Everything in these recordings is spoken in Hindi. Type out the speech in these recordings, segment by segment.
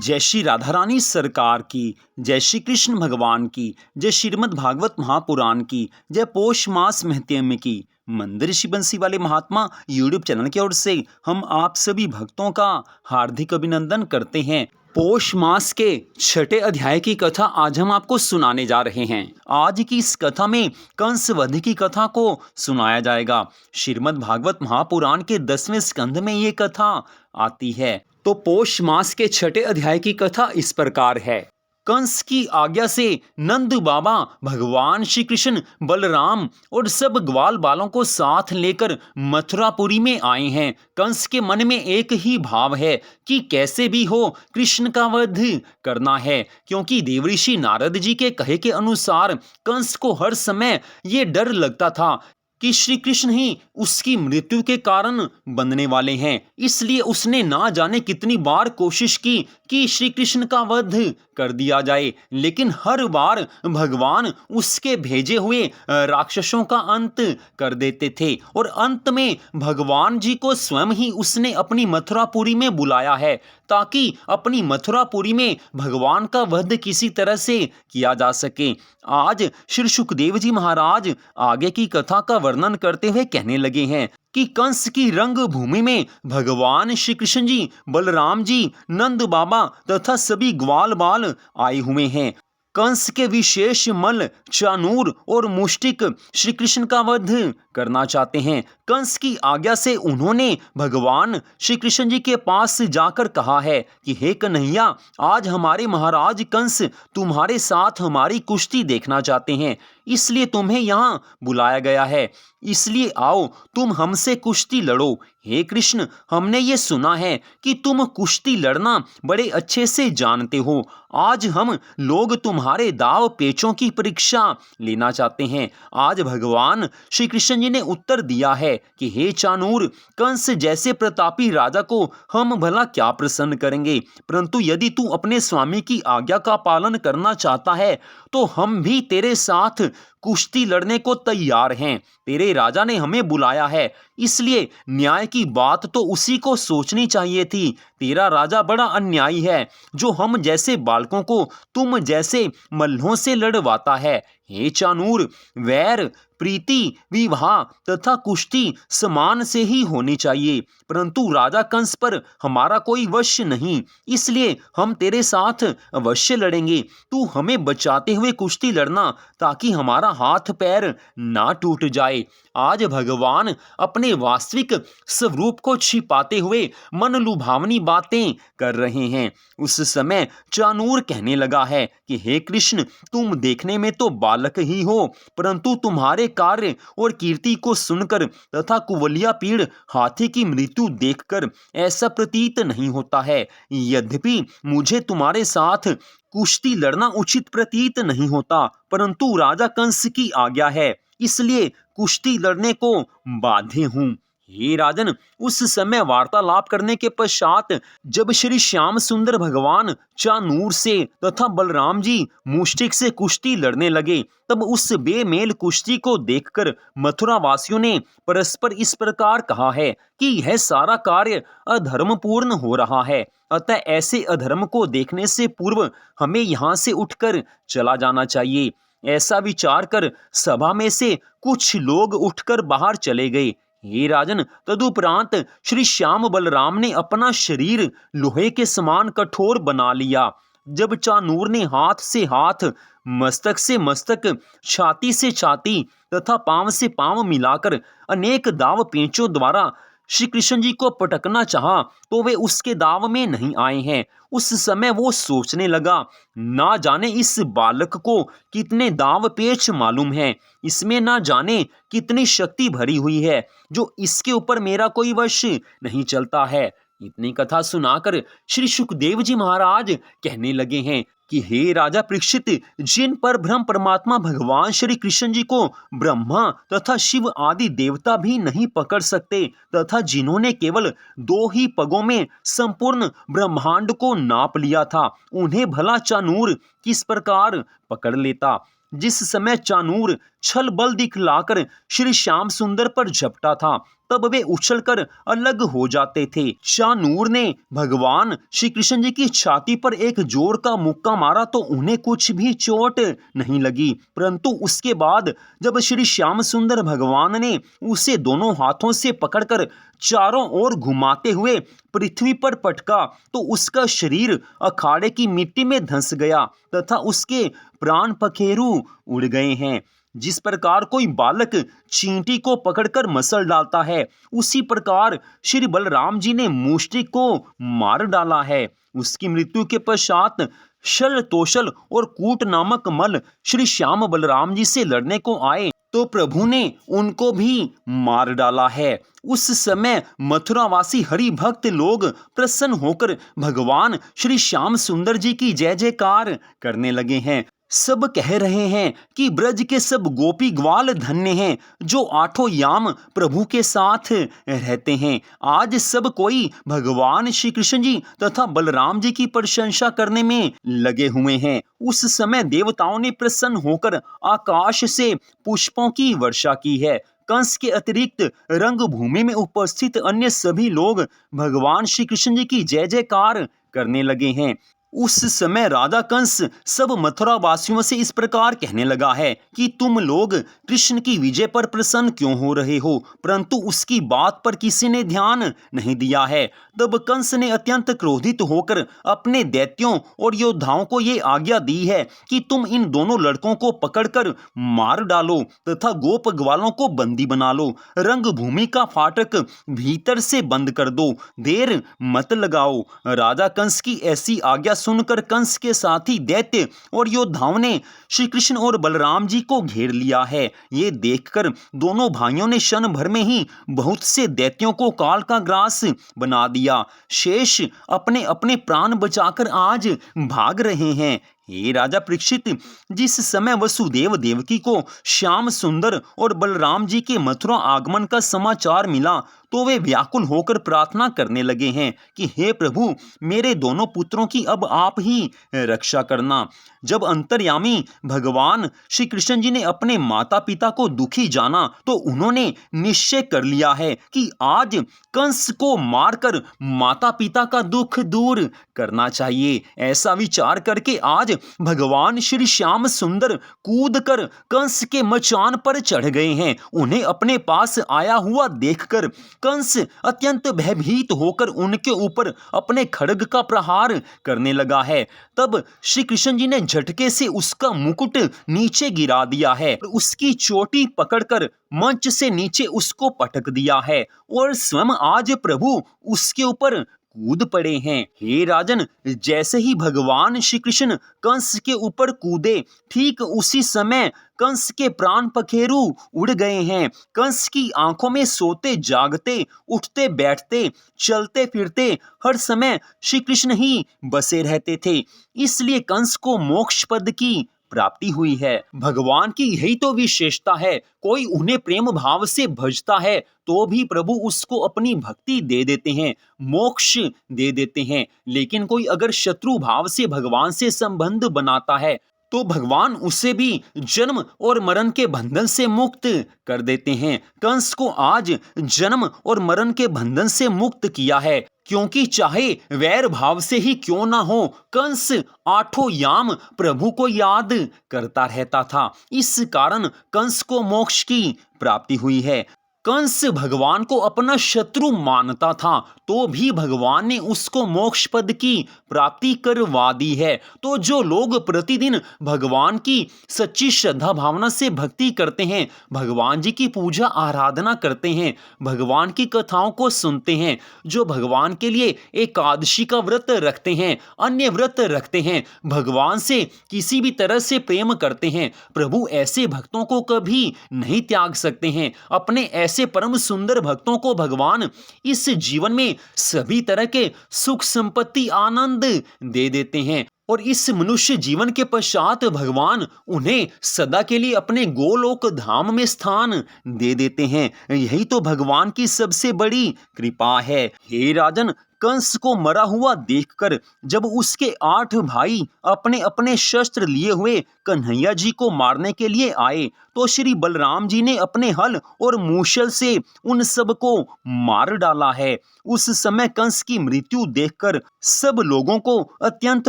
जय श्री राधा रानी सरकार की, जय श्री कृष्ण भगवान की, जय श्रीमद् भागवत महापुराण की, जय पौष मास महत्म की। मंदिर ऋषि बंसी वाले महात्मा यूट्यूब चैनल की ओर से हम आप सभी भक्तों का हार्दिक अभिनंदन करते हैं। पौष मास के छठे अध्याय की कथा आज हम आपको सुनाने जा रहे हैं। आज की इस कथा में कंस वध की कथा को सुनाया जाएगा। श्रीमद् भागवत महापुराण के 10वें स्कंध में ये कथा आती है। तो पौष मास के छठे अध्याय की कथा इस प्रकार है। कंस की आज्ञा से नंद बाबा भगवान श्री कृष्ण, बलराम और सब ग्वाल बालों को साथ लेकर मथुरापुरी में आए हैं। कंस के मन में एक ही भाव है कि कैसे भी हो कृष्ण का वध करना है, क्योंकि देवऋषि नारद जी के कहे के अनुसार कंस को हर समय ये डर लगता था कि श्री कृष्ण ही उसकी मृत्यु के कारण बनने वाले हैं। इसलिए उसने ना जाने कितनी बार कोशिश की कि श्री कृष्ण का वध कर दिया जाए, लेकिन हर बार भगवान उसके भेजे हुए राक्षसों का अंत कर देते थे। और अंत में भगवान जी को स्वयं ही उसने अपनी मथुरापुरी में बुलाया है, ताकि अपनी मथुरापुरी में भगवान का वध किसी तरह से किया जा सके। आज श्री सुखदेव जी महाराज आगे की कथा का वर्णन करते हुए कहने लगे हैं कि कंस की रंग भूमि में भगवान श्री कृष्ण जी, बलराम जी, नंद बाबा तथा सभी ग्वाल बाल आए हुए हैं। कंस के विशेष मल, चानूर और मुष्टिक श्री कृष्ण का वध करना चाहते हैं। कंस की आज्ञा से उन्होंने भगवान श्री कृष्ण जी के पास जाकर कहा है कि हे कन्हैया, आज हमारे महाराज कंस तुम्हारे साथ हमारी कुश्ती देखना चाहते हैं, इसलिए तुम्हें यहाँ बुलाया गया है। इसलिए आओ, तुम हमसे कुश्ती लड़ो। हे कृष्ण, हमने ये सुना है कि तुम कुश्ती लड़ना बड़े अच्छे से जानते हो। आज हम लोग तुम्हारे दाव पेचों की परीक्षा लेना चाहते हैं। आज भगवान श्री कृष्ण जी ने उत्तर दिया है कि हे चानूर, कंस जैसे प्रतापी राजा को हम भला क्या प्रसन्न करेंगे, परंतु यदि तू अपने स्वामी की आज्ञा का पालन करना चाहता है तो हम भी तेरे साथ कुश्ती लड़ने को तैयार हैं। तेरे राजा ने हमें बुलाया है, इसलिए न्याय की बात तो उसी को सोचनी चाहिए थी। तेरा राजा बड़ा अन्यायी है, जो हम जैसे बालकों को तुम जैसे मल्लों से लड़वाता है। हे चानूर, वैर, प्रीति, विवाह तथा कुश्ती समान से ही होनी चाहिए, परंतु राजा कंस पर हमारा कोई वश नहीं, इसलिए हम तेरे साथ अवश्य लड़ेंगे। तू हमें बचाते हुए कुश्ती लड़ना, ताकि हमारा हाथ पैर ना टूट जाए। आज भगवान अपने वास्तविक स्वरूप को छिपाते हुए मन लुभावनी बातें कर रहे हैं। उस समय चानूर कहने लगा है कि हे कृष्ण, तुम देखने में तो बालक ही हो, परंतु तुम्हारे कार्य और कीर्ति को सुनकर तथा कुवलिया पीड़ हाथी की मृत्यु देखकर ऐसा प्रतीत नहीं होता है। यद्यपि मुझे तुम्हारे साथ कुश्ती लड़ना उचित प्रतीत नहीं होता, परंतु राजा कंस की आज्ञा है, इसलिए कुश्ती लड़ने को बाध्य हूं। हे राजन, उस समय वार्तालाप करने के पश्चात जब श्री श्याम सुंदर भगवान चानूर से तथा बलराम जी मुष्टिक से कुश्ती लड़ने लगे, तब उस बेमेल कुश्ती को देखकर मथुरा वासियों ने परस्पर इस प्रकार कहा है कि यह सारा कार्य अधर्मपूर्ण हो रहा है, अतः ऐसे अधर्म को देखने से पूर्व हमें यहाँ से उठकर चला जाना चाहिए। ऐसा विचार कर सभा में से कुछ लोग उठकर बाहर चले गए। हे राजन, तदुपरांत श्री श्याम बलराम ने अपना शरीर लोहे के समान कठोर बना लिया। जब चानूर ने हाथ से हाथ, मस्तक से मस्तक, छाती से छाती तथा पांव से पांव मिलाकर अनेक दाव पेंचों द्वारा श्री कृष्ण जी को पटकना चाहा, तो वे उसके दाव में नहीं आए हैं। उस समय वो सोचने लगा, ना जाने इस बालक को कितने दाव पेच मालूम है, इसमें ना जाने कितनी शक्ति भरी हुई है, जो इसके ऊपर मेरा कोई वश नहीं चलता है। इतनी कथा सुनाकर श्री सुखदेव जी महाराज कहने लगे हैं कि हे राजा परीक्षित, जिन पर ब्रह्म परमात्मा भगवान श्री कृष्ण जी को ब्रह्मा तथा शिव आदि देवता भी नहीं पकड़ सकते, तथा जिन्होंने केवल 2 ही पगों में संपूर्ण ब्रह्मांड को नाप लिया था, उन्हें भला चानूर किस प्रकार पकड़ लेता। जिस समय चानूर छल बल दिखलाकर श्री श्याम सुंदर पर झपटा था, तब वे उछलकर अलग हो जाते थे। शाहनूर ने भगवान श्री कृष्ण जी की छाती पर एक जोर का मुक्का मारा तो उन्हें कुछ भी चोट नहीं लगी, परंतु उसके बाद जब श्री श्याम सुंदर भगवान ने उसे दोनों हाथों से पकड़कर चारों ओर घुमाते हुए पृथ्वी पर पटका तो उसका शरीर अखाड़े की मिट्टी में धंस गया तथा उसके प्राण पखेरु उड़ गए हैं। जिस प्रकार कोई बालक चींटी को पकड़कर मसल डालता है, उसी प्रकार श्री बलराम जी ने मूष्टिक को मार डाला है। उसकी मृत्यु के पश्चात शल तोषल और कूट नामक मल श्री श्याम बलराम जी से लड़ने को आए तो प्रभु ने उनको भी मार डाला है। उस समय मथुरावासी हरि भक्त लोग प्रसन्न होकर भगवान श्री श्याम सुंदर जी की जय जयकार करने लगे हैं। सब कह रहे हैं कि ब्रज के सब गोपी ग्वाल धन्य हैं जो आठों याम प्रभु के साथ रहते हैं। आज सब कोई भगवान श्री कृष्ण जी तथा बलराम जी की प्रशंसा करने में लगे हुए हैं। उस समय देवताओं ने प्रसन्न होकर आकाश से पुष्पों की वर्षा की है। कंस के अतिरिक्त रंगभूमि में उपस्थित अन्य सभी लोग भगवान श्री कृष्ण जी की जय जयकार करने लगे हैं। उस समय राजा कंस सब मथुरा वासियों से इस प्रकार कहने लगा है कि तुम लोग कृष्ण की विजय पर प्रसन्न क्यों हो रहे हो, परंतु उसकी बात पर किसी ने ध्यान नहीं दिया है। तब कंस ने अत्यंत क्रोधित होकर अपने दैत्यों और योद्धाओं को ये आज्ञा दी है कि तुम इन दोनों लड़कों को पकड़कर मार डालो तथा गोप ग्वालों को बंदी बना लो। रंगभूमि का फाटक भीतर से बंद कर दो, देर मत लगाओ। राजा कंस की ऐसी आज्ञा सुनकर कंस के साथी दैत्य और योद्धाओं ने श्री कृष्ण और बलराम जी को घेर लिया है। ये देखकर दोनों भाइयों ने क्षण भर में ही बहुत से दैत्यों को काल का ग्रास बना दिया। शेष अपने अपने प्राण बचाकर आज भाग रहे हैं। हे राजा परीक्षित, जिस समय वसुदेव देवकी को श्याम सुंदर और बलराम जी के मथुरा आगमन का समाचार मिला तो वे व्याकुल होकर प्रार्थना करने लगे हैं कि हे प्रभु, मेरे दोनों पुत्रों की अब आप ही रक्षा करना। जब अंतर्यामी भगवान श्री कृष्ण जी ने अपने माता पिता को दुखी जाना तो उन्होंने निश्चय कर लिया है कि आज कंस को मारकर माता पिता का दुख दूर करना चाहिए। ऐसा विचार करके आज भगवान श्री श्याम सुंदर कूदकर कंस के मचान पर चढ़ गए हैं। उन्हें अपने पास आया हुआ देखकर कंस अत्यंत भयभीत होकर उनके ऊपर अपने खड्ग का प्रहार करने लगा है। तब श्री कृष्ण जी ने झटके से उसका मुकुट नीचे गिरा दिया है, उसकी चोटी पकड़कर मंच से नीचे उसको पटक दिया है और स्वयं आज प्रभु उसके ऊपर कूद पड़े हैं। हे राजन, जैसे ही भगवान श्री कृष्ण कंस के ऊपर कूदे, ठीक उसी समय कंस के प्राण पखेरु उड़ गए हैं। कंस की आंखों में सोते जागते, उठते बैठते, चलते फिरते हर समय श्री कृष्ण ही बसे रहते थे, इसलिए कंस को मोक्ष पद की प्राप्ति हुई है। भगवान की यही तो विशेषता है। कोई उन्हें प्रेम भाव से भजता है तो भी प्रभु उसको अपनी भक्ति दे देते हैं, मोक्ष दे देते हैं। लेकिन कोई अगर शत्रु भाव से भगवान से संबंध बनाता है तो भगवान उसे भी जन्म और मरण के बंधन से मुक्त कर देते हैं। कंस को आज जन्म और मरण के बंधन से मुक्त किया है, क्योंकि चाहे वैर भाव से ही क्यों ना हो, कंस आठों याम प्रभु को याद करता रहता था। इस कारण कंस को मोक्ष की प्राप्ति हुई है। कंस भगवान को अपना शत्रु मानता था तो भी भगवान ने उसको मोक्ष पद की प्राप्ति करवा दी है। तो जो लोग प्रतिदिन भगवान की सच्ची श्रद्धा भावना से भक्ति करते हैं, भगवान जी की पूजा आराधना करते हैं, भगवान की कथाओं को सुनते हैं, जो भगवान के लिए एकादशी का व्रत रखते हैं, अन्य व्रत रखते हैं, भगवान से किसी भी तरह से प्रेम करते हैं, प्रभु ऐसे भक्तों को कभी नहीं त्याग सकते हैं। अपने ऐसे परम सुंदर भक्तों को भगवान इस जीवन में सभी तरह के सुख संपत्ति आनंद दे देते हैं और इस मनुष्य जीवन के पश्चात भगवान उन्हें सदा के लिए अपने गोलोक धाम में स्थान दे देते हैं। यही तो भगवान की सबसे बड़ी कृपा है। हे राजन, कंस को मरा हुआ देखकर जब उसके 8 भाई अपने अपने शस्त्र लिए हुए कन्हैया जी को मारने के लिए आए तो श्री बलराम जी ने अपने हल और मूसल से उन सब को मार डाला है। उस समय कंस की मृत्यु देखकर सब लोगों को अत्यंत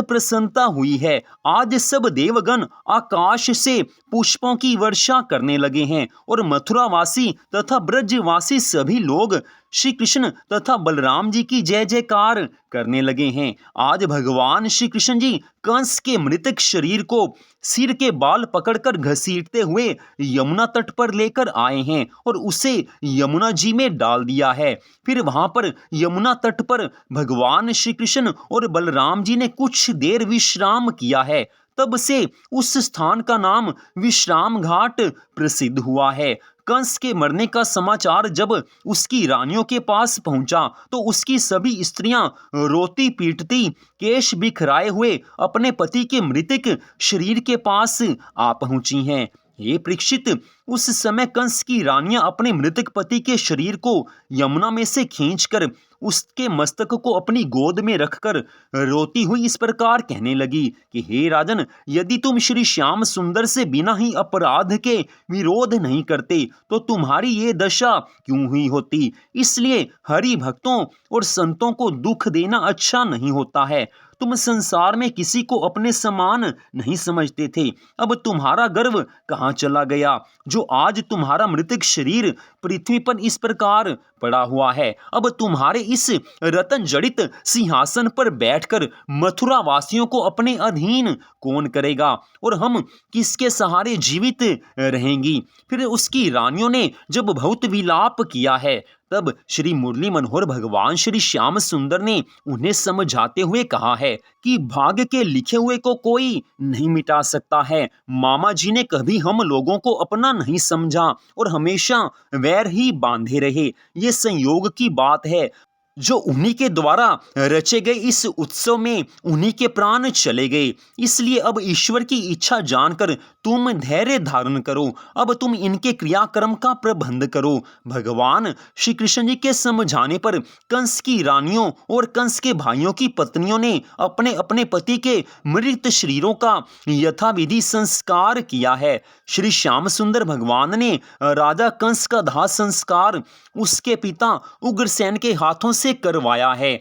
प्रसन्नता हुई है। आज सब देवगण आकाश से पुष्पों की वर्षा करने लगे हैं और मथुरावासी तथा ब्रजवासी सभी लोग श्री कृष्ण तथा बलराम जी की जय जयकार करने लगे हैं। आज भगवान श्री कृष्ण जी कंस के मृतक शरीर को सिर के बाल पकड़कर घसीटते हुए यमुना तट पर लेकर आए हैं और उसे यमुना जी में डाल दिया है। फिर वहां पर यमुना तट पर भगवान श्री कृष्ण और बलराम जी ने कुछ देर विश्राम किया है। तब से उस स्थान का नाम विश्राम घाट प्रसिद्ध हुआ है। कंस के मरने का समाचार जब उसकी रानियों के पास पहुंचा तो उसकी सभी स्त्रियां रोती पीटती केश बिखराए हुए अपने पति के मृतक शरीर के पास आ पहुंची हैं। ये परीक्षित, उस समय कंस की रानियां अपने मृतक पति के शरीर को यमुना में से खींचकर उसके मस्तक को अपनी गोद में रखकर रोती हुई इस प्रकार कहने लगी कि हे राजन, यदि तुम श्री श्याम सुंदर से बिना ही अपराध के विरोध नहीं करते तो तुम्हारी ये दशा क्यों हुई होती। इसलिए हरि भक्तों और संतों को दुख देना अच्छा नहीं होता है। तुम संसार में किसी को अपने समान नहीं समझते थे, अब तुम्हारा गर्व कहाँ चला गया जो आज तुम्हारा मृतक शरीर पृथ्वी पर इस प्रकार पड़ा हुआ है। अब तुम्हारे इस रतन जड़ित सिंहासन पर बैठकर मथुरा वासियों को अपने अधीन कौन करेगा और हम किसके सहारे जीवित रहेंगी। फिर उसकी रानियों ने जब बहुत विलाप किया है तब श्री मुरली मनोहर भगवान श्री श्याम सुंदर ने उन्हें समझाते हुए कहा है कि भाग्य के लिखे हुए को कोई नहीं मिटा सकता है। मामा जी ने कभी हम लोगों को अपना नहीं समझा और हमेशा वैर ही बांधे रहे। ये संयोग की बात है जो उन्हीं के द्वारा रचे गए इस उत्सव में उन्हीं के प्राण चले गए। इसलिए अब ईश्वर की इच्छा जानकर तुम धैर्य धारण करो। अब तुम इनके क्रियाक्रम का प्रबंध करो। भगवान श्री कृष्ण जी के समझाने पर कंस की रानियों और कंस के भाइयों की पत्नियों ने अपने अपने पति के मृत शरीरों का यथाविधि संस्कार किया है। श्री श्याम सुंदर भगवान ने राजा कंस का दाह संस्कार उसके पिता उग्रसेन के हाथों से करवाया है।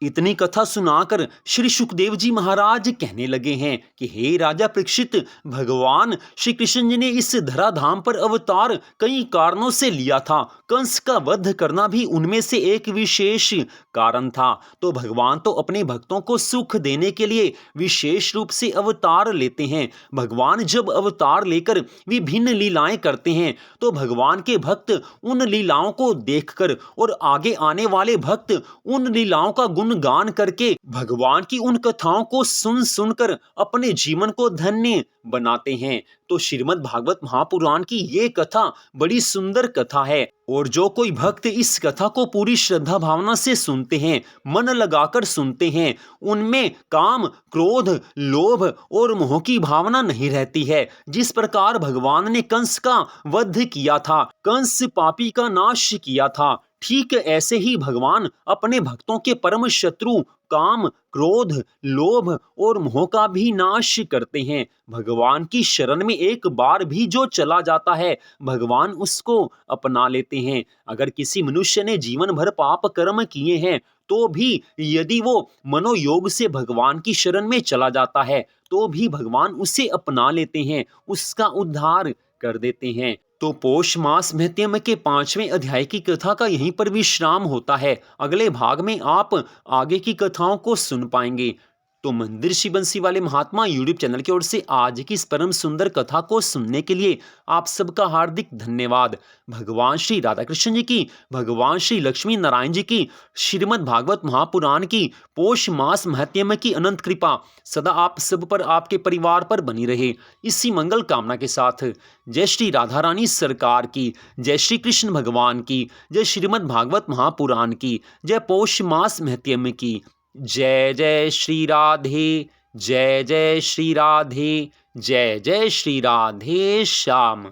इतनी कथा सुनाकर श्री सुखदेव जी महाराज कहने लगे हैं कि हे राजा परीक्षित, भगवान श्री कृष्ण जी ने इस धराधाम पर अवतार कई कारणों से लिया था। कंस का वध करना भी उनमें से एक विशेष कारण था। तो भगवान तो अपने भक्तों को सुख देने के लिए विशेष रूप से अवतार लेते हैं। भगवान जब अवतार लेकर विभिन्न लीलाएं करते हैं तो भगवान के भक्त उन लीलाओं को देखकर और आगे आने वाले भक्त उन लीलाओं का गान करके भगवान की उन कथाओं को सुन सुनकर अपने जीवन को धन्य बनाते हैं। तो श्रीमद् भागवत महापुराण की ये कथा बड़ी सुंदर कथा है और जो कोई भक्त इस कथा को पूरी श्रद्धा भावना से सुनते हैं, मन लगाकर सुनते हैं, उनमें काम, क्रोध, लोभ और मोह की भावना नहीं रहती है। जिस प्रकार भगवान ने कंस का वध किया था, कंस पापी का नाश किया था, ठीक ऐसे ही भगवान अपने भक्तों के परम शत्रु काम, क्रोध, लोभ और मोह का भी नाश करते हैं। भगवान की शरण में एक बार भी जो चला जाता है, भगवान उसको अपना लेते हैं। अगर किसी मनुष्य ने जीवन भर पाप कर्म किए हैं तो भी यदि वो मनोयोग से भगवान की शरण में चला जाता है तो भी भगवान उसे अपना लेते हैं, उसका उद्धार कर देते हैं। तो पौष मास महत्म के 5वें अध्याय की कथा का यहीं पर विश्राम होता है। अगले भाग में आप आगे की कथाओं को सुन पाएंगे। तो मंदिर श्री बंसी वाले महात्मा यूट्यूब चैनल की ओर से आज की इस परम सुंदर कथा को सुनने के लिए आप सबका हार्दिक धन्यवाद। भगवान श्री राधा कृष्ण जी की, भगवान श्री लक्ष्मी नारायण जी की, श्रीमद् भागवत महापुराण की पौष मास महत्म की अनंत कृपा सदा आप सब पर, आपके परिवार पर बनी रहे। इसी मंगल कामना के साथ जय श्री राधा रानी सरकार की, जय श्री कृष्ण भगवान की, जय श्रीमद् भागवत महापुराण की, जय पौष मास महत्म की। जय जय श्री राधे, जय जय श्री राधे, जय जय श्री राधे श्याम।